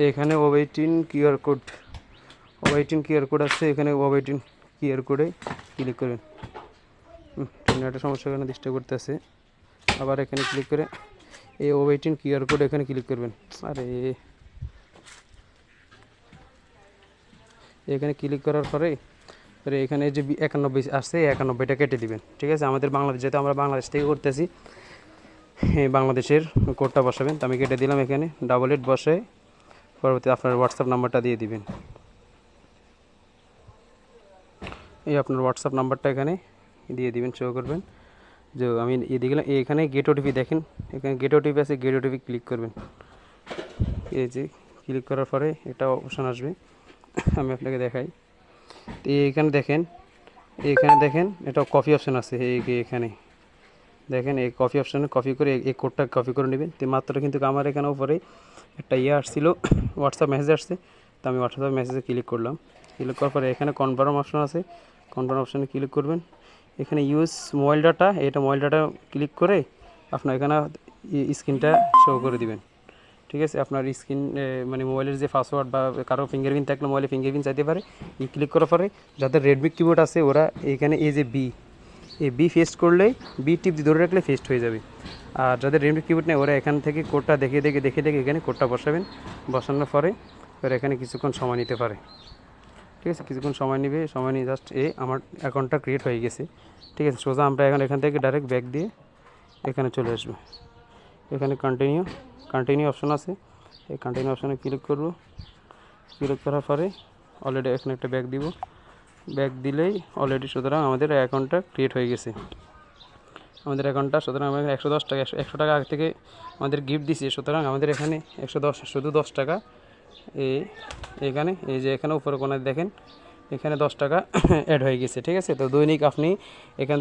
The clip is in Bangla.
এখানে ওয়েটিং কিউআর কোড আছে, এখানে ওয়েটিং কিউআর কোডে ক্লিক করবেন। নেটের সমস্যা এখানে ডিস্টার্ব করতেছে। আবার এখানে ক্লিক করে এই ওয়েটিং কিউআর কোড এখানে ক্লিক করবেন। আরে এখানে ক্লিক করার পরে এখানে যে 91 আসছে, 91টা কেটে দিবেন। ঠিক আছে, আমাদের বাংলাদেশ, যেহেতু আমরা বাংলাদেশ থেকে করতেছি, বাংলাদেশের কোডটা বসাবেন। তো আমি কেটে দিলাম। এখানে 88 বসে পরবর্তী আপনার হোয়াটসঅ্যাপ নাম্বারটা দিয়ে দিবেন। এই আপনার হোয়াটসঅ্যাপ নাম্বারটা এখানে দিয়ে দিবেন, শো করবেন। যে আমি দিয়ে গেলাম। এখানে গেট ওটিপি দেখেন, এখানে গেট ওটিপি আছে, গেট ওটিপি ক্লিক করবেন। এই যে ক্লিক করার পরে এটা অপশান আসবে, আমি আপনাকে দেখাই। তো এইখানে দেখেন এটা কপি অপশান আছে। এখানে দেখেন এই কপি অপশানে কপি করে এই কোডটা কপি করে নেবেন। তো মাত্র কিন্তু আমার এখানে উপরে একটা আসছিল, হোয়াটসঅ্যাপ মেসেজ আসছে। তো আমি হোয়াটসঅ্যাপ মেসেজে ক্লিক করলাম। ক্লিক করার পরে এখানে কনফার্ম অপশান আছে, কনফার্ম অপশানে ক্লিক করবেন। এখানে ইউজ মোবাইল ডাটা, এটা মোবাইল ডাটা ক্লিক করে আপনার এখানে স্ক্রিনটা শো করে দিবেন। ঠিক আছে, আপনার স্ক্রিন মানে মোবাইলের যে পাসওয়ার্ড বা কারো ফিঙ্গারপ্রিন্ট থাকলে মোবাইলে ফিঙ্গারপ্রিন্ট চাইতে পারে। ক্লিক করার পরে যাদের রেডমি কিবোর্ড আছে ওরা এইখানে এই যে বি ফেস্ট করলেই, বি টিপ দিয়ে ধরে রাখলে ফেস্ট হয়ে যাবে। আর যাদের রেডমি কিবোর্ড নেই ওরা এখান থেকে কোডটা দেখে এখানে কোডটা বসাবেন। বসানোর পরে ওরা এখানে কিছুক্ষণ সময় নিতে পারে। ঠিক আছে, কিছুক্ষণ সময় নেবে, সময় নিয়ে জাস্ট আমার অ্যাকাউন্টটা ক্রিয়েট হয়ে গেছে। ঠিক আছে, সোজা আমরা এখান থেকে ডাইরেক্ট ব্যাক দিয়ে এখানে চলে আসবো। এখানে কন্টিনিউ অপশান আছে, এই কন্টিনিউ অপশানে ক্লিক করব। ক্লিক করার পরে অলরেডি এখানে একটা ব্যাক দিব। ব্যাক দিলেই অলরেডি সুতরাং আমাদের অ্যাকাউন্টটা ক্রিয়েট হয়ে গেছে। আমাদের অ্যাকাউন্টটা সুতরাং আমরা 110 টাকা 100 টাকা আগে থেকে আমাদের গিফট দিছি, সুতরাং আমাদের এখানে 110 শুধু 10 টাকা এখানে এই যে এখানে উপরে কোণায় দেখেন এখানে 10 টাকা অ্যাড হয়ে গেছে। ঠিক আছে, তো দৈনিক আপনি এখান